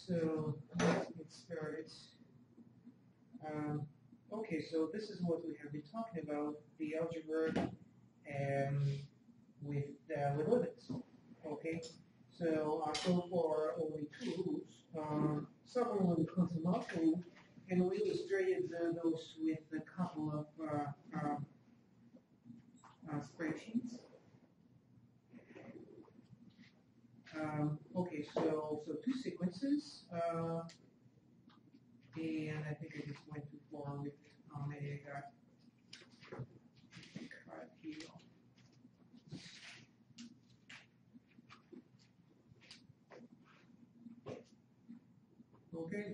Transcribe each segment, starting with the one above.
So let's get started. Okay, so this is what we have been talking about, the algebra with limits. Okay, so so far only two rules. Some are when it comes to multiple, and we illustrated those with a couple of spreadsheets. Okay, so two sequences, and I think I just went too far with how many I got. Here. Okay,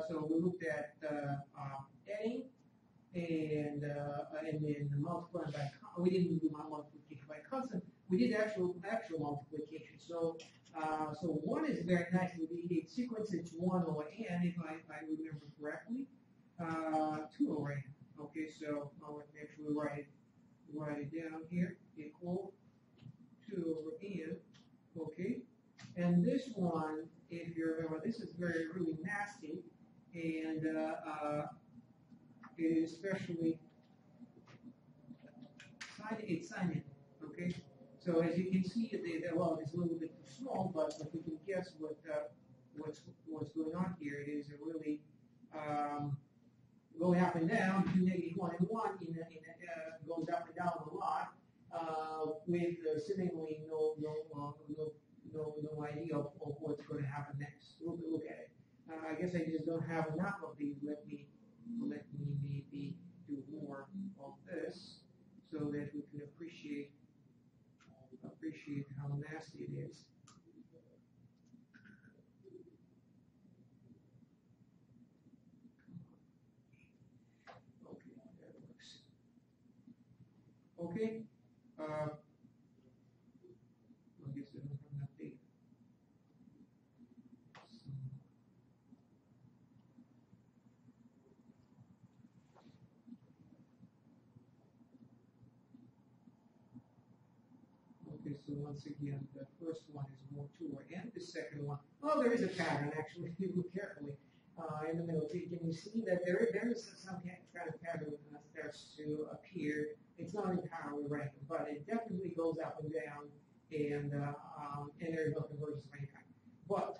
so we looked at adding and then multiplying by. We didn't do multiplication by constant. We did actual multiplication. So so one is very nice. The sequence it's 1 over n, if I remember correctly. 2 over n. Okay, so I'll actually write it down here. Equal 2 over n. Okay, and this one, if you remember, this is really nasty, and especially sign in. Okay, so as you can see, well, it's a little bit too small, but if we can guess what's going on here, it is a really going up and down between -1 and 1. Goes up and down a lot with seemingly no idea of what's going to happen next. Look at it. I guess I just don't have enough of these. Let me maybe do more of this so that we can appreciate how nasty it is. Okay, that works. Okay. I guess I don't have enough data. Okay, so once again, the first one is more 2 over n. The second one, oh, there is a pattern actually. If you look carefully in the middle, can you see that there is some kind of pattern that starts to appear? It's not entirely random, but it definitely goes up and down, and there is no convergence of any kind. But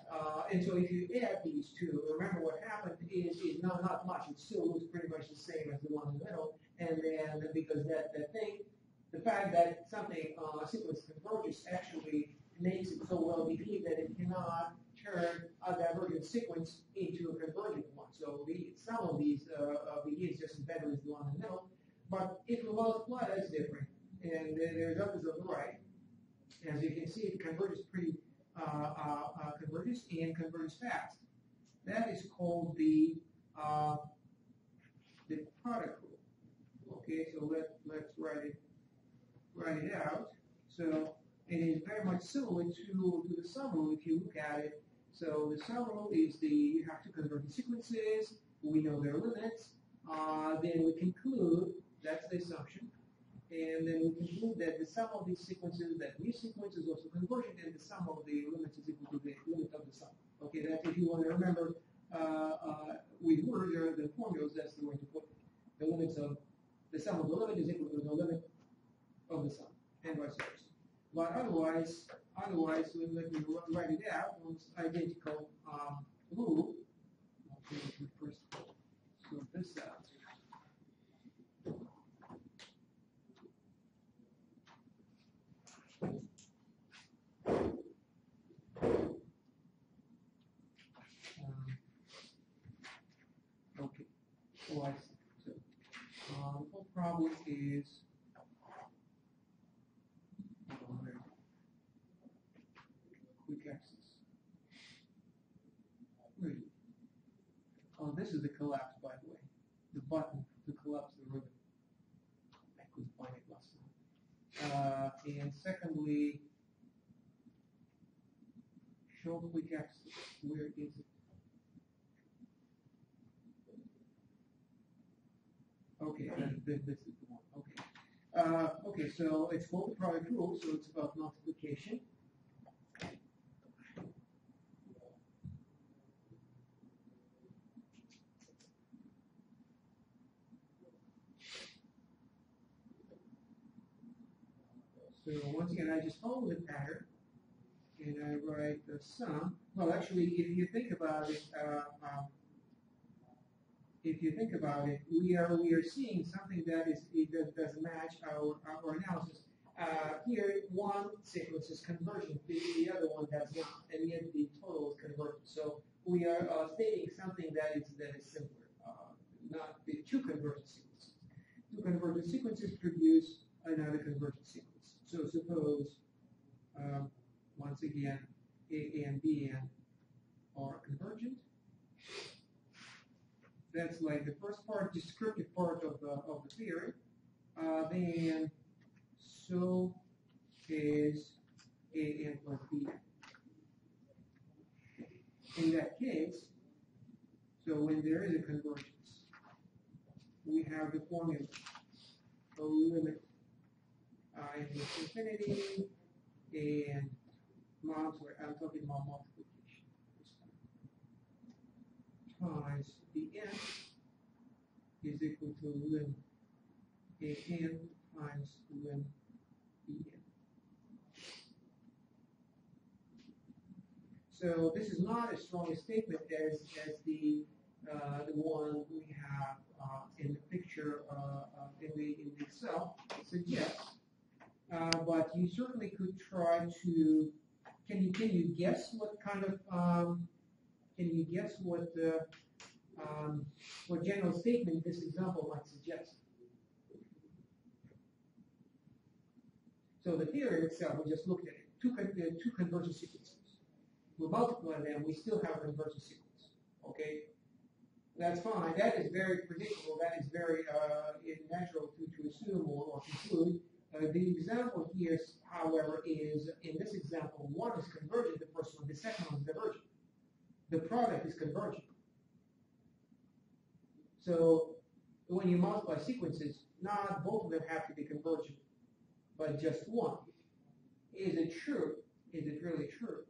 and so if you add these two, remember what happened is not much. It still looks pretty much the same as the one in the middle, and then because that thing. The fact that something sequence converges actually makes it so well behaved that it cannot turn a divergent sequence into a convergent one. So some of these behaves just as better as the one in the middle. But if we multiply, that's different. And there's others on the right. As you can see, it converges converges and converges fast. That is called the product rule. Okay, so let's write it out. So it is very much similar to the sum rule if you look at it. So the sum rule is you have to convert the sequences. We know their limits. Then we conclude, that's the assumption. And then we conclude that the sum of these sequences, that this sequence is also convergent, and the sum of the limits is equal to the limit of the sum. Okay, that's if you want to remember with words or the formulas, that's the way to put it. The limits of the sum of the limit is equal to the limit of the sum, and vice versa. But otherwise, let me write it out. It's identical rule. Okay, let me first sort this out. Okay, so I see. So the whole problem is. Quick access. Really? Oh, this is the collapse, by the way. The button to collapse the ribbon. I couldn't find it last time. And secondly, show quick access. Where is it? Okay, this is the one. Okay. Okay, so it's called the product rule, so it's about multiplication. So once again, I just follow the pattern, and I write the sum. Well, actually, if you think about it, we are seeing something that does match our analysis. Here, one sequence is convergent, the other one does not, and yet the total is convergent. So we are stating something that is simpler, not the two convergent sequences. Two convergent sequences produce another convergent sequence. So suppose, once again, A and B and are convergent. That's like the first part, descriptive part of the theory. Then so is A n plus B. In that case, so when there is a convergence, we have the formula. So limit I to infinity and I'm talking about multiplication times the n is equal to lim a n times lim b n. So this is not as strong a statement as the one we have in the picture in the cell suggests. But you certainly could try to. Can you guess what kind of what general statement this example might suggest? So the theory itself, we just looked at it. Two convergent sequences. We multiply them, we still have a convergent sequence. Okay, that's fine. That is very predictable. That is very natural to assume or conclude. The example here, however, is in this example, one is convergent, the first one, the second one is divergent. The product is convergent. So when you multiply sequences, not both of them have to be convergent, but just one. Is it true? Is it really true?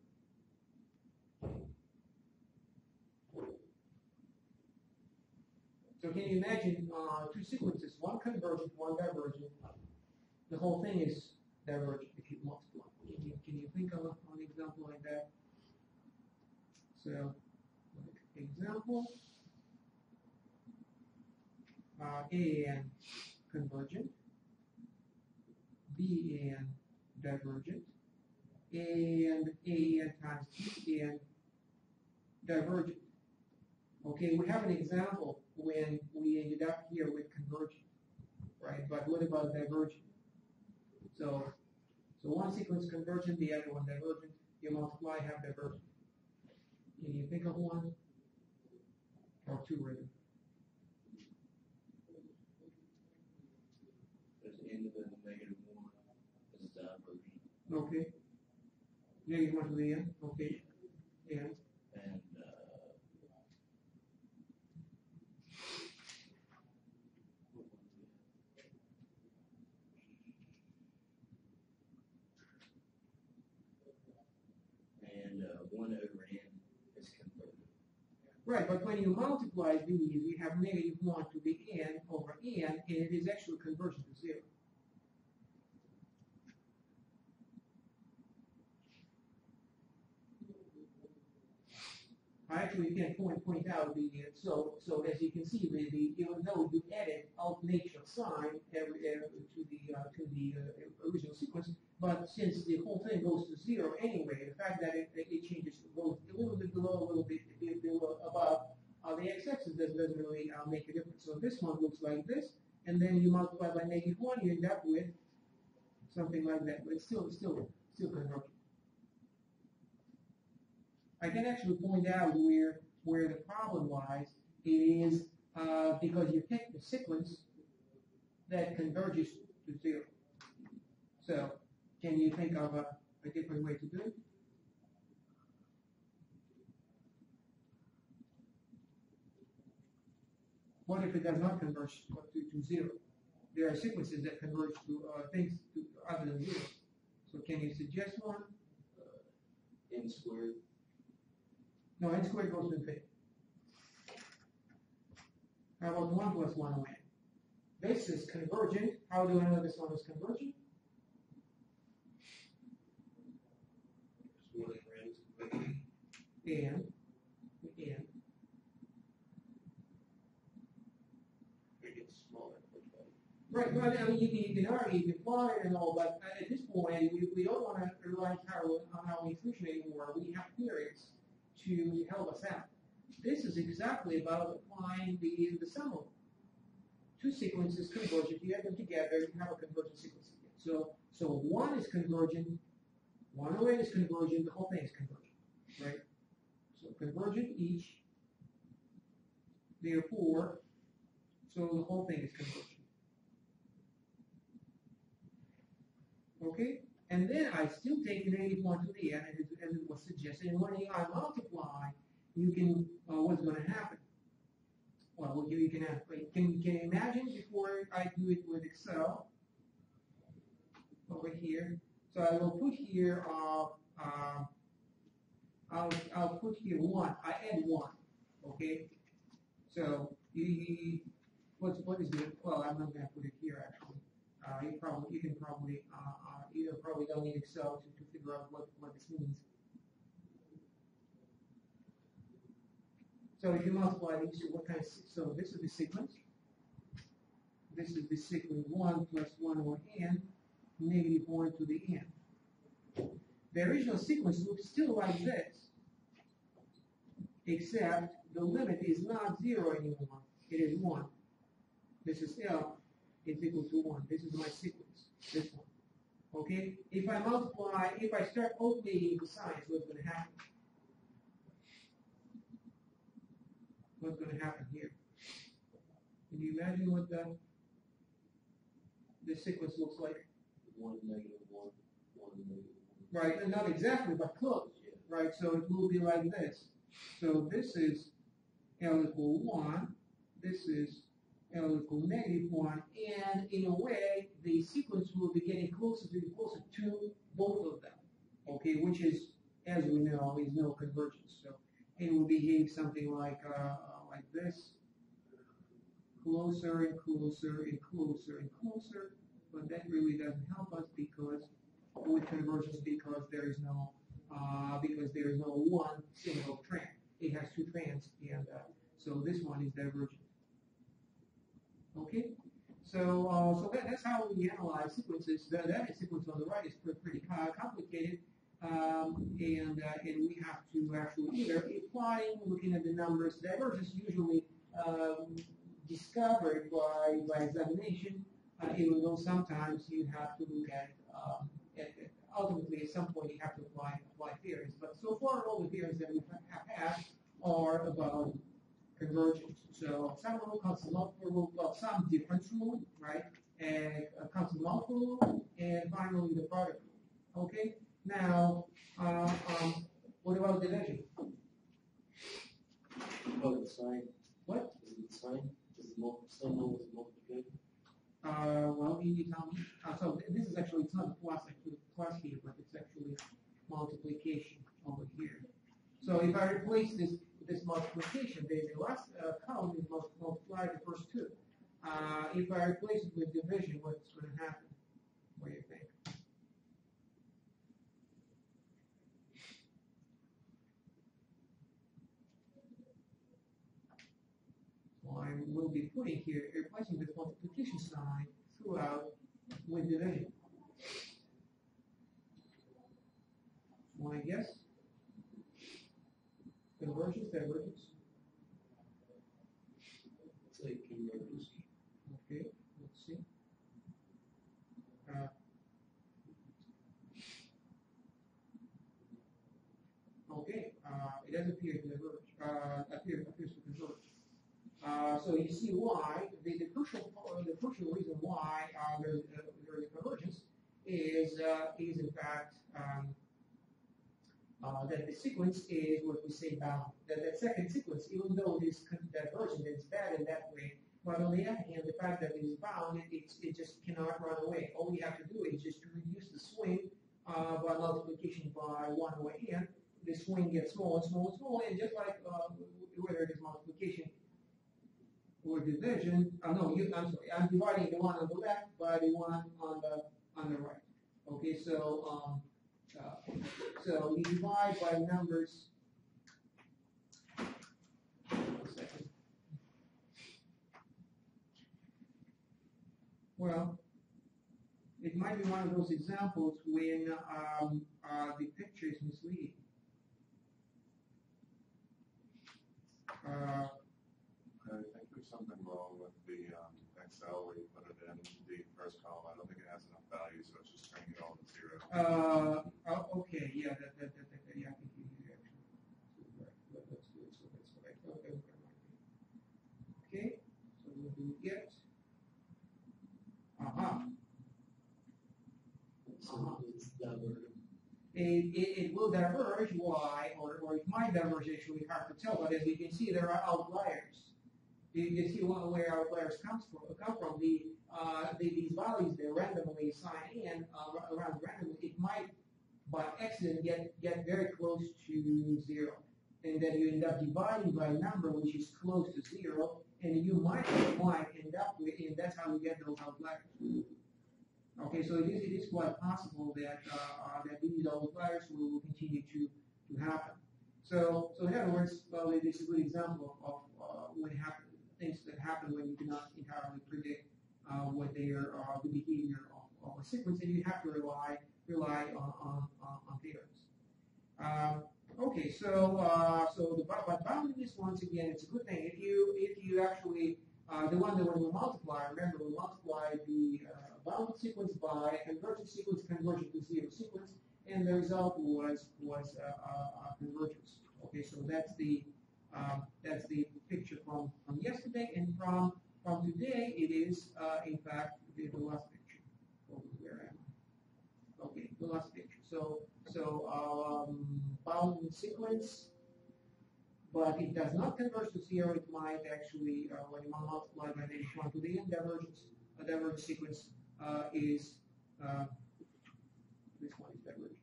So can you imagine two sequences, one convergent, one divergent? The whole thing is divergent if you multiply. Can you think of an example like that? So, example, A n convergent, B n divergent, and A n times B n divergent. Okay, we have an example when we ended up here with convergent, right? But what about divergent? So one sequence convergent, the other one divergent. You multiply, have divergent. Can you think of one? Or two, really? There's n to the negative 1 is divergent. Okay. Negative 1 to the n. Okay. And and 1 over n is convergent. right, but when you multiply these, you have negative 1 to the n over n, and it is actually convergent to 0. I actually can point out so as you can see, even though you added alt nature sign to the original sequence, but since the whole thing goes to 0 anyway, the fact that it changes, goes a little bit below, a little bit above the x-axis doesn't really make a difference. So this one looks like this, and then you multiply by negative 1, you end up with something like that, but it's still convergent. I can actually point out where the problem lies. It is because you pick the sequence that converges to 0. So, can you think of a different way to do it? What if it does not converge to 0? There are sequences that converge to things other than 0. So, can you suggest one? N squared. No, n squared goes to infinity. How about 1 plus 1 over n? This is convergent. How do I know this one is convergent? and It gets smaller. right, well, I mean, you can argue, you can plot it and all, but at this point, we don't want to rely on our intuition anymore. We have periods to help us out. This is exactly about applying the sum of two sequences converge. If you add them together, you have a convergent sequence. So one is convergent, one array is convergent, the whole thing is convergent, right? So convergent each, therefore, so the whole thing is convergent. Okay? And then I still take the negative 1 to the n, as it was suggested. And when I multiply, you can, what's going to happen? Well, you can ask, can you imagine before I do it with Excel, over here? So I will put here, I'll put here 1. I add 1, okay? So what is it? Well, I'm not going to put it here actually. You probably don't need Excel to figure out what this means. So if you multiply these two, what kind of, so this is the sequence. This is the sequence 1 plus 1 over n, negative 1 to the n. The original sequence looks still like this, except the limit is not 0 anymore. It is 1. This is L is equal to 1. This is my sequence, this one. Okay? If I multiply, if I start alternating the signs, what's going to happen? What's going to happen here? Can you imagine what the sequence looks like? 1, negative 1, 1, negative 1. Right, and not exactly, but close. Yeah. Right, so it will be like this. So this is L equal 1. This is L equal negative 1. And in a way, the sequence will be getting closer to both of them. Okay, which is, as we know, is no convergence. So it will behave something like this, closer and closer and closer and closer, but that really doesn't help us because with convergence because there is no one single trend. It has two trends, and so this one is divergent. Okay, so that's how we analyze sequences. That sequence on the right is pretty complicated. And we have to actually either applying, looking at the numbers. Divergence usually discovered by examination, even though sometimes you have to look at ultimately at some point you have to apply theories. But so far all the theories that we have had are about convergence. So some rule, constant multiple rule, well, some difference rule, right? And a constant multiple rule, and finally the product rule. Okay. Now, what about division? Oh, the sign. What? Is it the sign? Is the sign always multiplication? Well, you tell me. So this is actually, it's not a plus, actually plus here, but it's actually multiplication over here. So if I replace this multiplication, the last column is multiply the first two. If I replace it with division, what's going to happen? What do you think? I will be putting here, replacing this multiplication sign throughout with division. Want to guess? Convergence, divergence? It's like convergence. Okay, let's see. Okay, it does appear to diverge. Appears to converge. So you see why the crucial reason why there's a convergence is in fact that the sequence is what we say bound. That second sequence, even though it is divergent, it's bad in that way. But on the other hand, the fact that it is bound, it just cannot run away. All we have to do is just to reduce the swing by multiplication by 1 over n. The swing gets smaller and smaller and smaller, and just like whether it is multiplication or division, I'm sorry, I'm dividing the one on the left by the one on the right. Okay, so so you divide by numbers Well, it might be one of those examples when the picture is misleading. I think there's something wrong with the Excel where you put it in the first column. I don't think it has enough value, so it's just turning it all to zero. Okay, yeah, yeah, I think you actually. Right. Let's do it. So that's what I thought that was going to be. Okay, so we'll do get. So it's divergent. It will diverge. Why? Or it might diverge. Actually, hard to tell. But as you can see, there are outliers. You can see where outliers come from. These values they're randomly assigned in around randomly. It might by accident get very close to zero, and then you end up dividing by a number which is close to zero, and you might end up with, and that's how you get those outliers. Okay, so it is quite possible that that these outliers will continue to happen. So in other words, well, it is a good example of what happen, things that happen when you cannot entirely predict what their the behavior of a sequence, and you have to rely on theorems. Okay, so but boundedness, once again, it's a good thing if you actually the one that when we multiply, remember we multiply the bounded sequence by a convergent sequence convergent to zero sequence, and the result was convergence. Okay, so that's the picture from yesterday, and from today it is in fact the last picture. Where am I? Okay, the last picture. So bounded sequence, but it does not converge to zero. It might actually, when you multiply by -1 to the end, a divergent sequence is this one is divergent.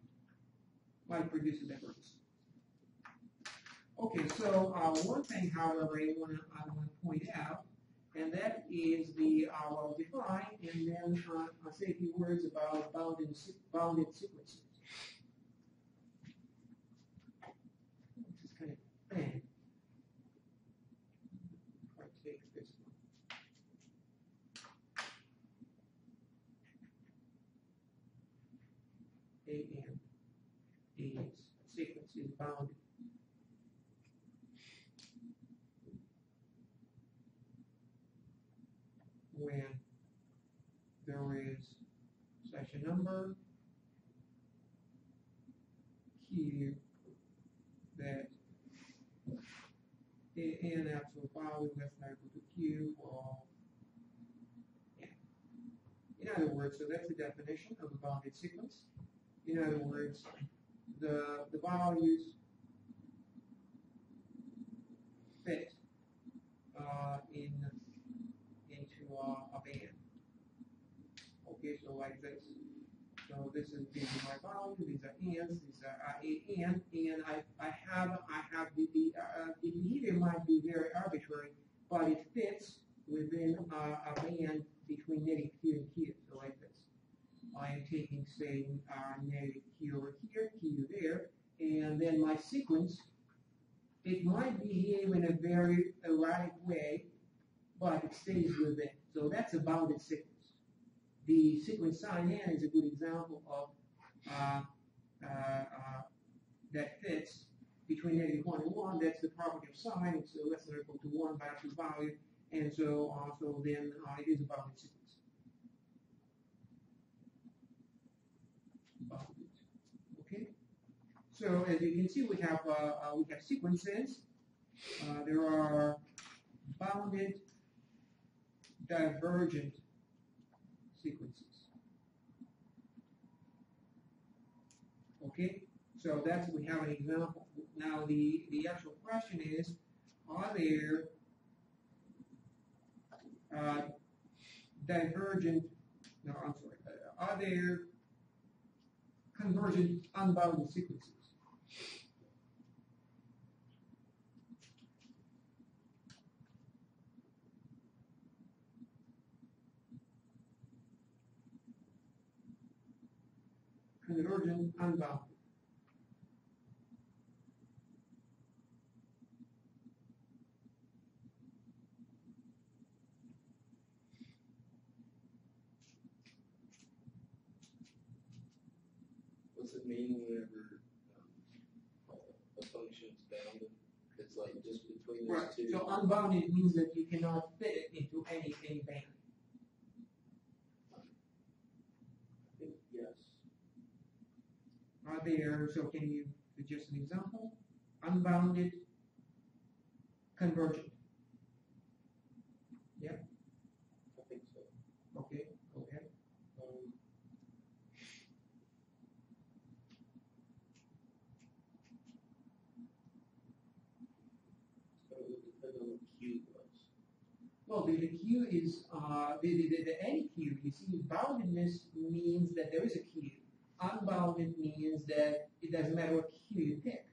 Might produce a divergence. Okay, so one thing, however, I want to point out, and that is I'll define and then I'll say a few words about bounded sequences. This is kind of thin. I'll take this one. A sequence is bounded. When there is such a number q that n absolute value less than or equal to q of n. In other words, so that's the definition of a bounded sequence. In other words, the values fit into a band. Okay, so like this. So this is my value. These are n's. These are n, and I have the behavior might be very arbitrary, but it fits within a band between negative q and q. So like this. I am taking, say, negative q over here, q there, and then my sequence, it might behave in a very erratic way, but it stays within. So that's a bounded sequence. The sequence sign n is a good example of that fits between -1 and 1. That's the property of sign. It's less than or equal to 1 by absolute value, and so then it is a bounded sequence. Okay. So as you can see, we have sequences. There are bounded divergent sequences. Okay, so that's we have an example. Now the actual question is, are there divergent? No, I'm sorry. Are there convergent unbounded sequences? Convergent unbounded. What's it mean whenever a function's bounded? It's like just between those Right. two. So unbounded means that you cannot fit it into any band. Yes. Right there. So can you suggest an example? Unbounded, convergent. Yeah. I think so. Okay. Go ahead. So it would depend on what Q was. Well, the Q is the any Q. You see, boundedness means that there is a Q. Unbounded means that it doesn't matter what Q you pick.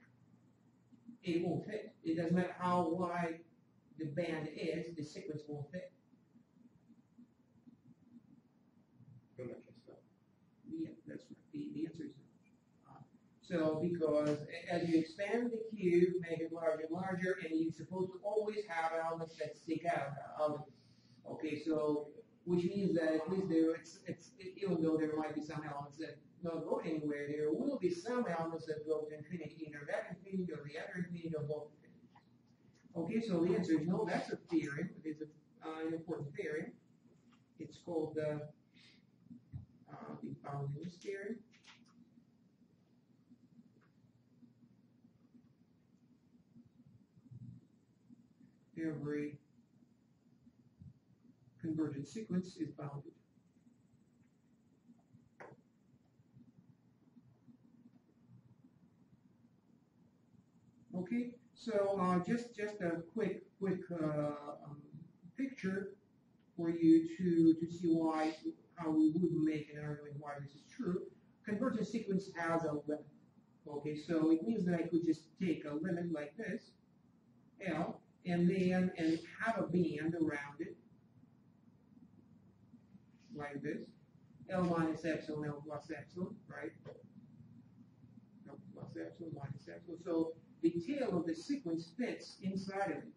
It won't fit. It doesn't matter how wide the band is, the sequence won't fit. In that case, no. Yeah, that's right. The answer is no. So because as you expand the cube, make it larger and larger, and you're supposed to always have elements that stick out of it. Okay, so which means that at least even though there might be some elements that don't go anywhere, there will be some elements that go to infinity, either that infinity or the other infinity or both infinities. Okay, so the answer is no. That's a theorem. It's an important theorem. It's called the boundedness theorem. Every convergent sequence is bounded. Okay, so just a quick picture for you to see how we would make an argument why this is true. Convergent sequence has a limit. Okay, so it means that I could just take a limit like this, L, and have a band around it, like this, L minus epsilon, L plus epsilon, right? L plus epsilon minus epsilon. So the tail of the sequence fits inside of it.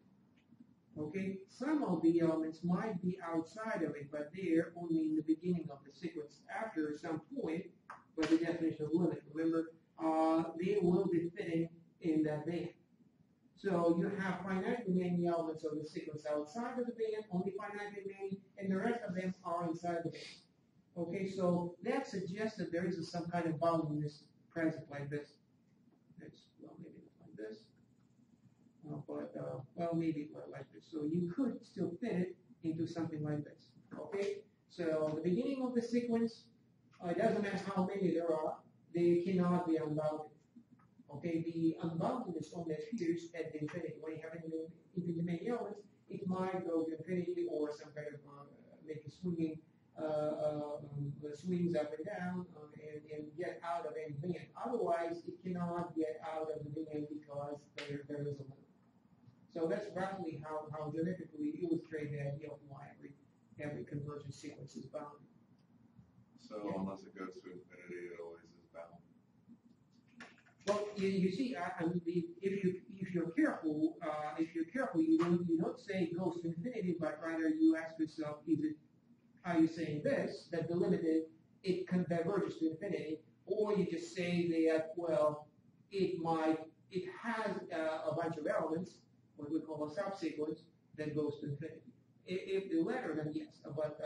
Okay, some of the elements might be outside of it, but they're only in the beginning of the sequence. After some point, by the definition of limit, remember, they will be fitting in that band. So you have finitely many elements of the sequence outside of the band, only finitely many, and the rest of them are inside the band. Okay, so that suggests that there is some kind of boundedness present like this. Well, maybe not like this. Well, maybe like this. So you could still fit it into something like this. Okay? So the beginning of the sequence, it doesn't matter how many there are, they cannot be unbounded. Okay? The unboundedness only appears at the infinity. When you have infinitely many elements, it might go to infinity or some kind of make a swinging swings up and down and get out of any band. Otherwise, it cannot get out of the band because there is a limit. So that's roughly how genetically illustrate the idea of why every convergent sequence is bounded. So unless it goes to infinity, it always is bound. Well, you see, if you're careful, you don't say it goes to infinity, but rather you ask yourself, are you saying this, that the limited, it converges to infinity, or you just say that, well, it has a bunch of elements, what we call a subsequence, that goes to infinity. If the latter, then yes, but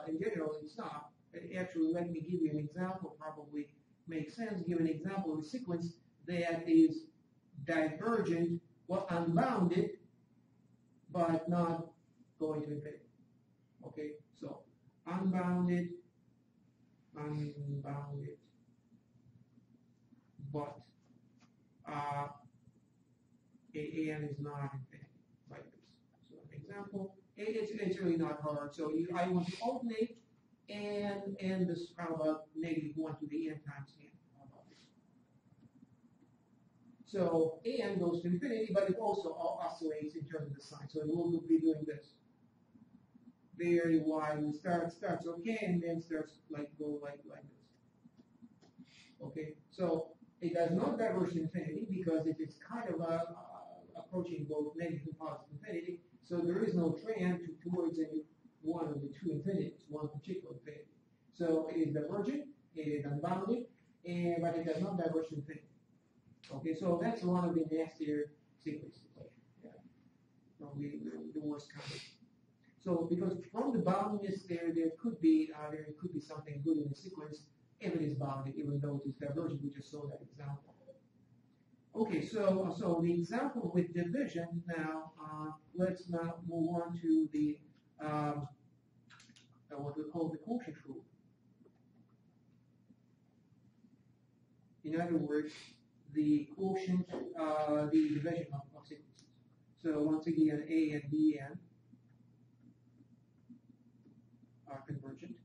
in general, it's not. Actually, let me give you an example, probably makes sense. Give an example of a sequence that is divergent, well, unbounded, but not going to infinity. Okay, so unbounded, but an is not infinity, like this. So an example, it's really not hard. So I want to alternate, and this, how about -1 to the n times n? How about this? So n goes to infinity, but it also oscillates in terms of the sign. So it will be doing this. Very widely starts okay, and then starts go like this. Okay, so it does not diverge to infinity because it is kind of approaching both negative and positive infinity. So there is no trend towards any one of the two infinities, one particular infinity. So it is divergent, it is unbounded, and but it does not diverge to infinity. Okay, so that's one of the nastier sequences. Yeah. Probably the worst kind. So because from the boundedness there could be something good in the sequence if it is bounded, even though it is divergent. We just saw that example. Okay, so the example with division now. Let's now move on to the what we call the quotient rule. In other words, the quotient, the division of sequences. So once again, A and B n are convergent.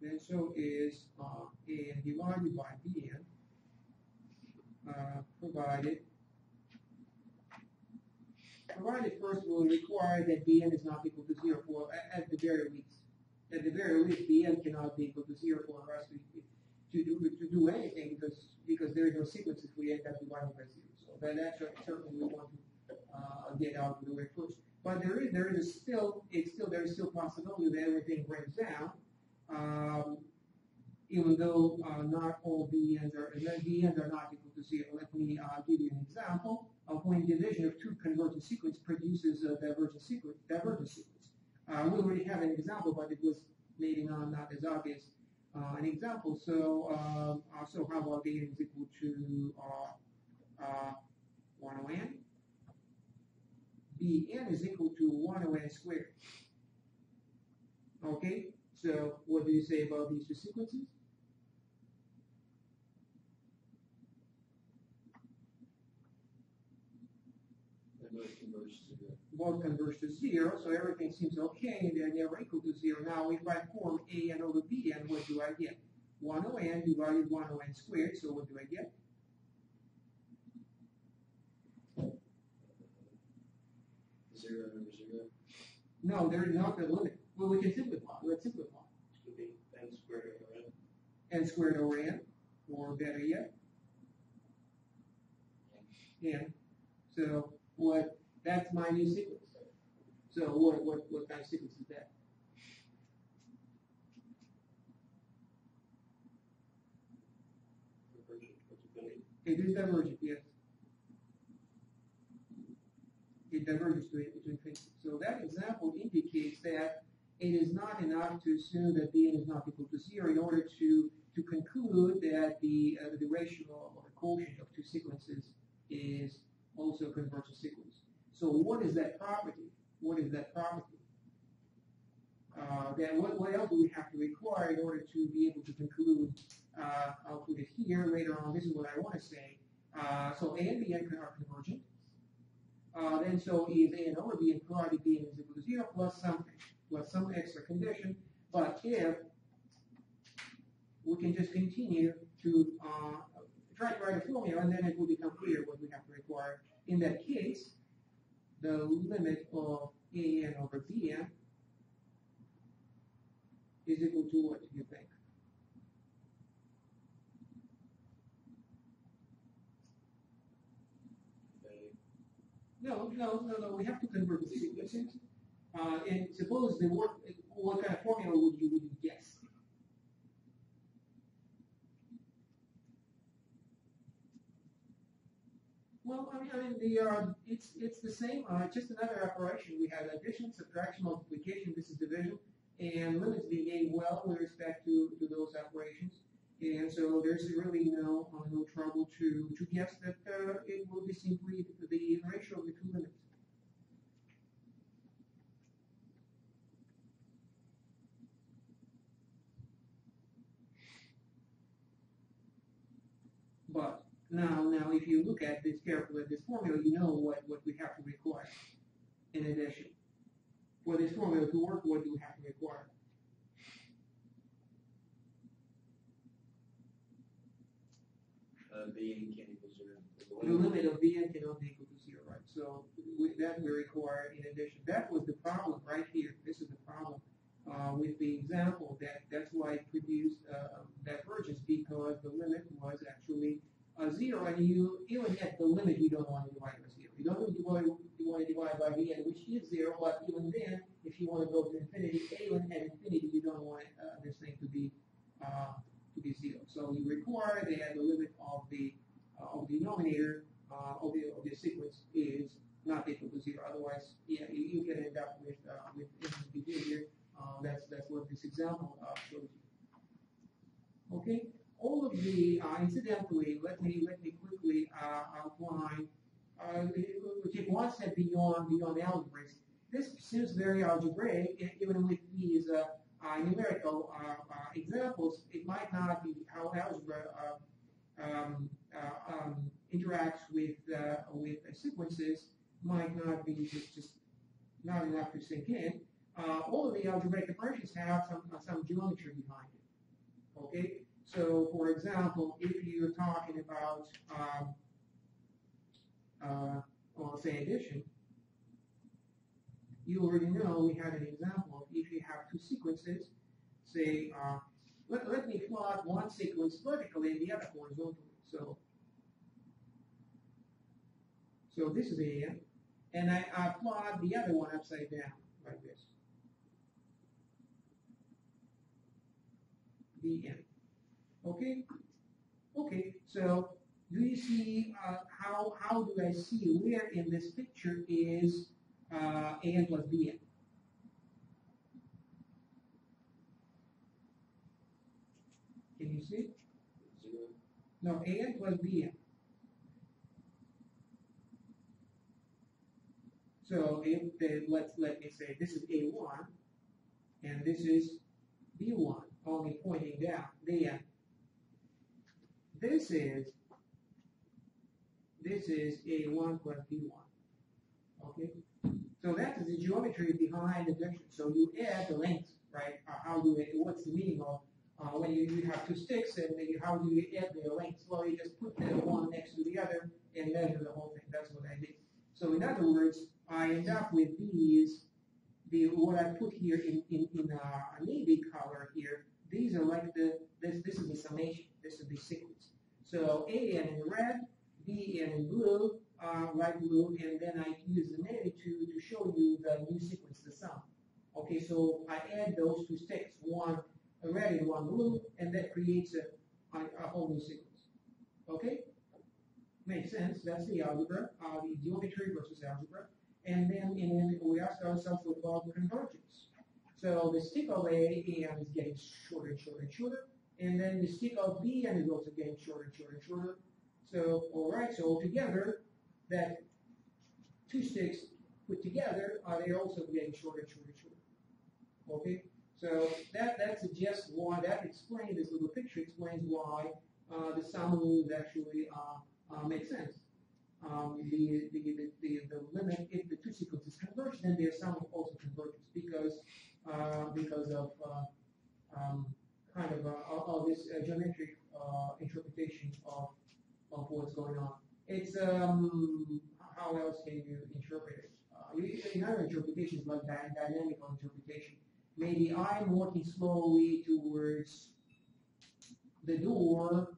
And so is A n divided by B n, provided first will require that Bn is not equal to 0 for at the very least. At the very least, Bn cannot be equal to 0 for us to do anything because there is no sequence if we end up dividing by 0. So that's certainly we want to get out of the way first. But there is still possibility that everything breaks down, even though not all Bn's are not equal to 0. Let me give you an example of when division of two convergent sequence produces a divergent sequence. We already have an example, but it was maybe not as obvious an example. So how about A is equal to 1 over n? Bn is equal to 1 over n squared. Okay, so what do you say about these two sequences? Both converge to 0, so everything seems okay, they're never equal to 0. Now, if I form A n over B n, what do I get? 1 over n divided 1 over n squared, so what do I get? Zero over 0. No, there is not a limit. Well, we can simplify. Let's simplify. It would be n squared over n. N squared over n, or better yet, n. So that's my new sequence. So what kind of sequence is that? It is divergent, yes. It diverges to infinity. So that example indicates that it is not enough to assume that Bn is not equal to 0 in order to conclude that the ratio or the quotient of two sequences is also a convergent sequence. So what is that property? What is that property? What else do we have to require in order to be able to conclude? I'll put it here later on. This is what I want to say. So A and Bn are convergent. Then so is A and over Bn provided Bn is equal to 0 plus something, plus some extra condition. But if we can just continue to try to write a formula, and then it will become clear what we have to require. In that case, the limit of A n over Bn is equal to what do you think? No. We have to convert the sequences. And suppose what kind of formula would you guess? Well, I mean, it's the same. Just another operation. We have addition, subtraction, multiplication. This is division, and limits behave well with respect to those operations. And so there's really no trouble to guess that it will be simply the ratio of the two limits. But now if you look at this carefully, this formula, you know what we have to require in addition. For this formula to work, what do we have to require? Bn can equal 0. The limit of Bn cannot be equal to 0, right? So that we require in addition. That was the problem right here. This is the problem with the example. That's why it produced divergence, because the limit was actually 0, and you even at the limit you don't want to divide by 0. You don't want to divide by the end, which is 0, but even then, if you want to go to infinity, even at infinity, you don't want this thing to be 0. So you require that the limit of the denominator of the sequence is not equal to 0. Otherwise, yeah, you can end up with infinite behavior. That's what this example shows you. Okay. All of the incidentally, let me quickly outline. We take one step beyond algebras. This seems very algebraic, even with these numerical examples. It might not be how algebra interacts with sequences. Might not be just not enough to sink in. All of the algebraic operations have some geometry behind it. Okay. So, for example, if you're talking about, well, say addition, you already know we had an example of if you have two sequences, say, let me plot one sequence vertically and the other horizontally. So this is A, and I plot the other one upside down, like this. The end. Okay. Okay. So do you see how do I see where in this picture is an plus bn? Can you see? 0. No, an plus bn. So if let me say this is a1 and this is b1, only pointing down. Then this is a1 plus b1. Okay, so that is the geometry behind the addition. So you add the lengths, right? What's the meaning of when you have two sticks and how do you add their lengths? Well, you just put the one next to the other and measure the whole thing. That's what I did. So in other words, I end up with these. What I put here in a navy color here. These are like this is the summation. This is the sequence. So AN in red, BN in blue, light blue, and then I use the navy to show you the new sequence, the sum. Okay, so I add those two sticks, one red and one blue, and that creates a whole new sequence. Okay, makes sense. That's the algebra, the geometry versus algebra, and then we ask ourselves what about the convergence. So the stick of A and is getting shorter and shorter and shorter, and then the stick of B and is also getting shorter and shorter and shorter. So, all right, so altogether, that two sticks put together, they're also getting shorter and shorter and shorter. Okay, so that suggests why, that explains, this little picture explains why the sum rules actually make sense. The limit, if the two sequences converge, then their sum also converges because of kind of all this geometric interpretation of what's going on. It's how else can you interpret it? In other interpretations like dynamical interpretation, maybe I'm walking slowly towards the door,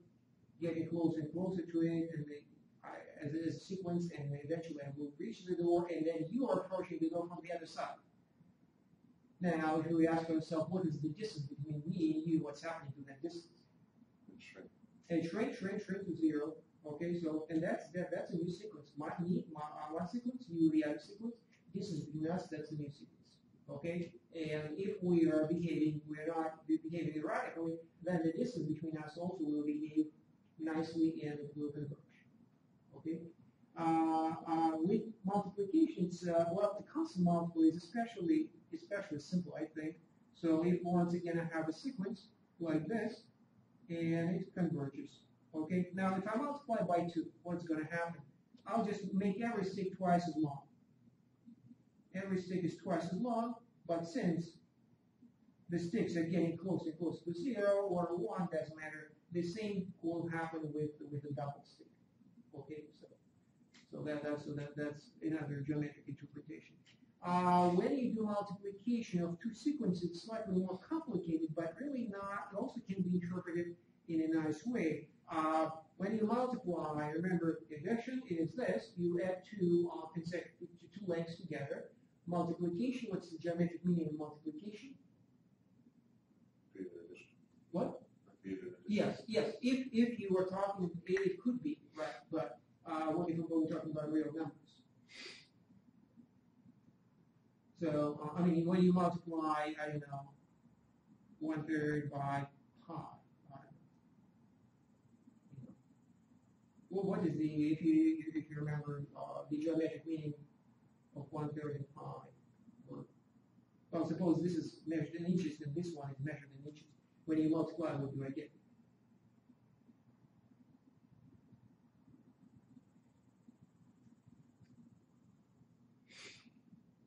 getting closer and closer to it, and as a sequence, and eventually I will reach the door, and then you are approaching the door from the other side. Now, if we ask ourselves, what is the distance between me and you? What's happening to that distance? It shrinks to 0. Okay, so and that's a new sequence. One sequence, you the other sequence. Distance between us, that's a new sequence. Okay, and if we're not behaving erratically, then the distance between us also will behave nicely and it will converge. Okay. With multiplications, well, the constant multiple is especially simple, I think. So if once again I have a sequence like this, and it converges. Okay. Now, if I multiply by 2, what's going to happen? I'll just make every stick twice as long. Every stick is twice as long, but since the sticks are getting closer and closer to 0 or 1, doesn't matter. The same will happen with a double stick. Okay, so that's another geometric interpretation. When you do multiplication of two sequences, it's slightly more complicated, but really not. It also can be interpreted in a nice way. When you multiply consecutive two lengths together. Multiplication, what's the geometric meaning of multiplication? Repeated addition. What? Repeated addition. Yes. If you were talking, it could be, right? But what if we're talking about real numbers? So, I mean, when you multiply, I don't know, 1/3 by pi. Well, what is if you remember the geometric meaning of 1/3 in pi? Well, suppose this is measured in inches and this one is measured in inches. When you multiply, what do I get?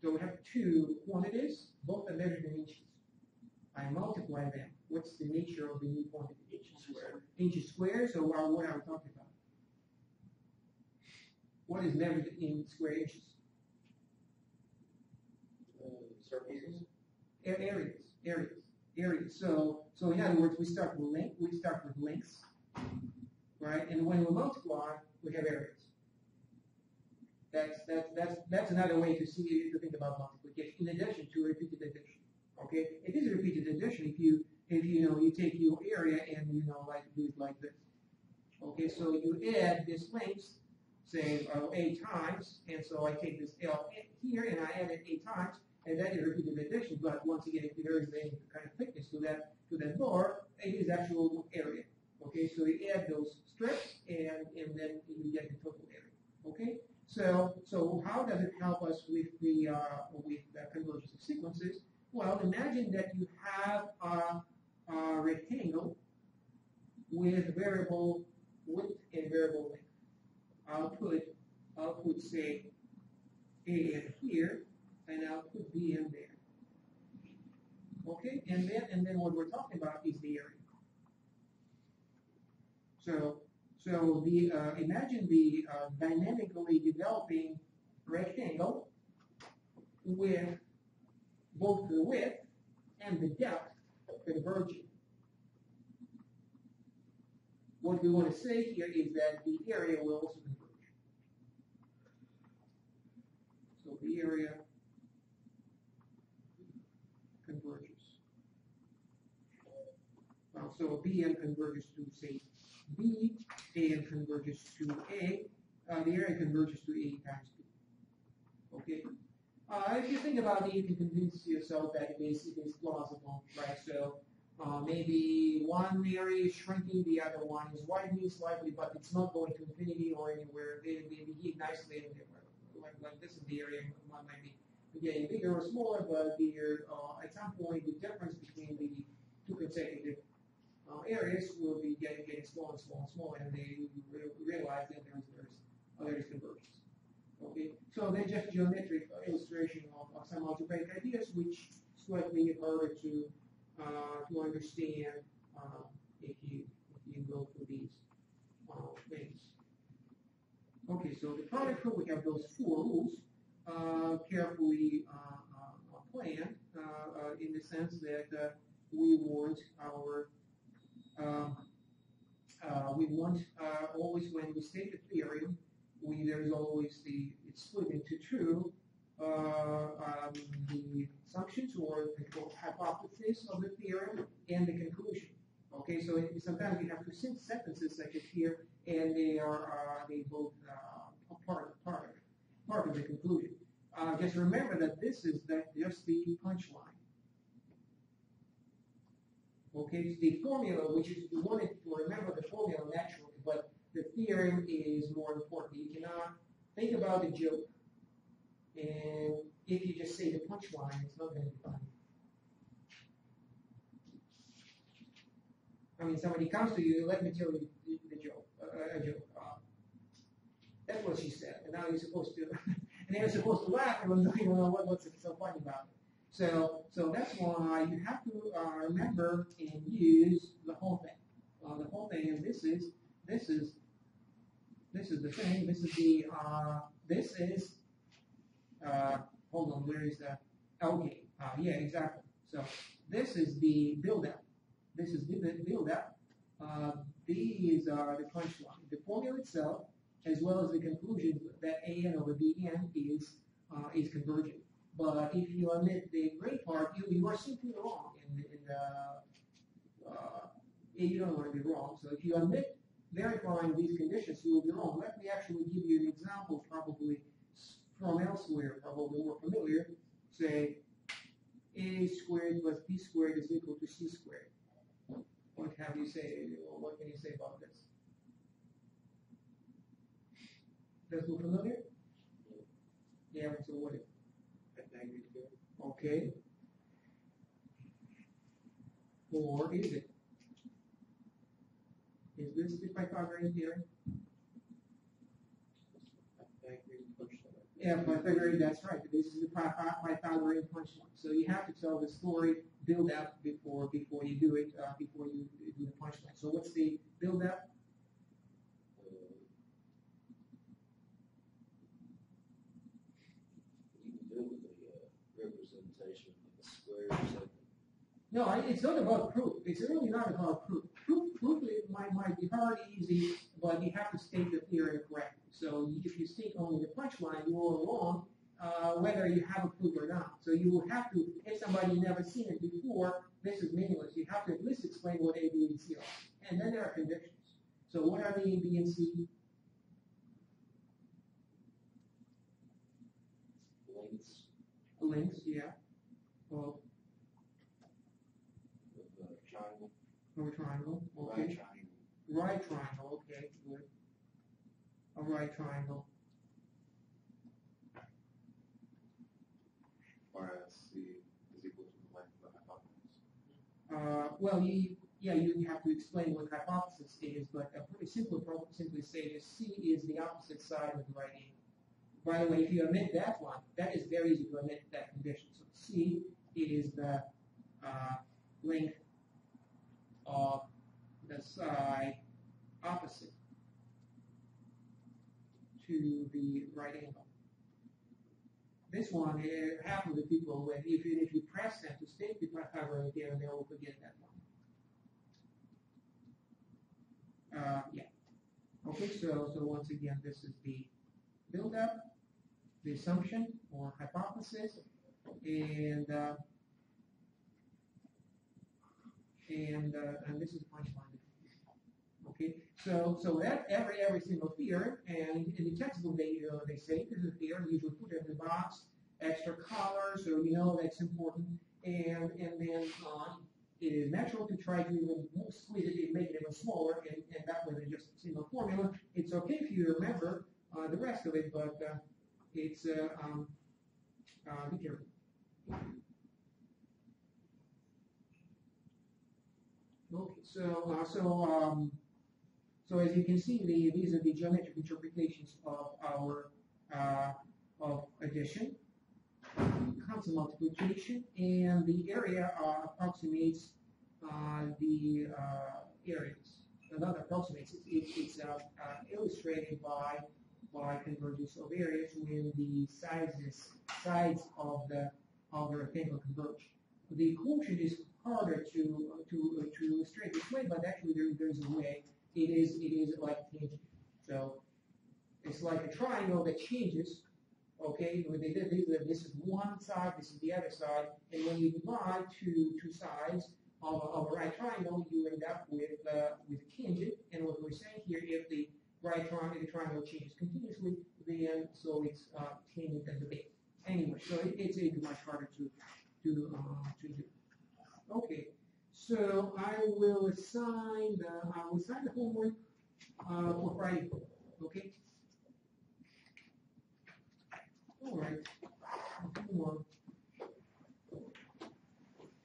So we have two quantities, both are measured in inches. I multiply them. What's the nature of the new quantity? Inches squared. Inches squared, so what are we talking about? What is measured in square inches? Circles. Areas. So in other words, we start with lengths, right? And when we multiply, we have areas. That's another way to think about multiplication. In addition to repeated addition, okay? It is repeated addition if you take your area and do it like this. Okay, so you add this length, say A times, and so I take this L here and I add it A times, and that is repeated addition. But once again, if there is any kind of thickness to that bar, it is actual area. Okay, so you add those strips and then you get the total area. Okay. So how does it help us with the convergence of sequences? Well, imagine that you have a rectangle with variable width and variable length. I'll put say A in here, and I'll put B in there. Okay, and then what we're talking about is the area. So imagine the dynamically developing rectangle with both the width and the depth converging. What we want to say here is that the area will also converge. So the area converges. So BN converges to, say, B, AN converges to A, the area converges to A times B. Okay? If you think about it, you can convince yourself that it is plausible, right? So maybe one area is shrinking, the other one is widening slightly, but it's not going to infinity or anywhere. They behave nicely, like this is the area. One might be getting bigger or smaller, but at some point the difference between the two consecutive areas will be getting smaller and smaller, and they realize that there is convergence. Okay, so they're just geometric illustration of some algebraic ideas, which slightly harder to understand if you go through these things. Okay, so the product rule, we have those four rules carefully planned in the sense that we want our always when we state a theorem, there's always it's split into two, the assumptions or the hypothesis of the theorem and the conclusion. Okay, so sometimes you have two sentences such as here, and they both part of the conclusion. Just remember that this is just the punchline. Okay, the formula, which is you wanted to remember the formula naturally, but the theorem is more important. You cannot think about the joke, and if you just say the punchline, it's not going to be funny. I mean, somebody comes to you, let me tell you the joke, a joke. That's what she said, and now you're supposed to, and you're supposed to laugh, and you know what's so funny about it. So that's why you have to remember and use the whole thing. The whole thing, and this is the thing. This is hold on, where is that? Okay, yeah, exactly. So this is the build-up. These are the punchline. The formula itself as well as the conclusion that AN over BN is convergent. But if you omit the gray part, you are simply wrong. You don't want to be wrong. So if you omit verifying these conditions, you will be wrong. Let me actually give you an example, probably from elsewhere, probably more familiar. Say A squared plus B squared is equal to C squared. What have you say? What can you say about this? Does it look familiar? Yeah, so what? Okay. Or is it? Is this the Pythagorean theorem? Yeah, Pythagorean, that's right. This is the Pythagorean punchline. So you have to tell the story, build up before you do it, before you do the punchline. So what's the build up? You can do with the representation of the square or something. No, it's not about proof. It's really not about proof. Proof might be hard, easy, but you have to state the theorem correctly. So if you state only the punchline, you are wrong, whether you have a proof or not. So you will have to, if somebody never seen it before, this is meaningless. You have to at least explain what A, B, and C are. And then there are conditions. So what are the A, B, and C? Lengths, yeah. Well, Triangle. or triangle, okay. Right triangle. Right triangle, okay, good. A right triangle. Whereas C is equal to the length of the hypotenuse. Well, you have to explain what hypothesis is, but a pretty simple problem simply say that C is the opposite side of the right angle. By the way, if you omit that one, that is very easy to omit that condition. So C is the length of the side opposite to the right angle. This one, half of the people, if you press them to state the Pythagorean theorem, they will forget that one. Yeah. Okay, so once again, this is the build-up, the assumption or hypothesis, and this is the punchline. Okay, so that every single theorem, and in the textbook they say this is a theorem. Usually put it in the box, extra color, so you know that's important, and then it is natural to try to even squeeze it, make it even smaller, and that way just a single formula. It's okay if you remember the rest of it, but it's be careful. Okay, so as you can see, these are the geometric interpretations of our of addition, constant multiplication, and the area approximates the areas. Not approximates. It's illustrated by convergence of areas when the sides of the rectangle converge. The quotient is harder to illustrate this way, but actually there's a way. It is like tangent. So it's like a triangle that changes. Okay, this is one side, this is the other side, and when you divide two sides of a right triangle, you end up with a tangent. And what we're saying here, if the right triangle changes continuously, then so it's tangent at the base. Anyway, so it's much harder to do. Okay, so I will assign the homework for Friday. Okay. All right.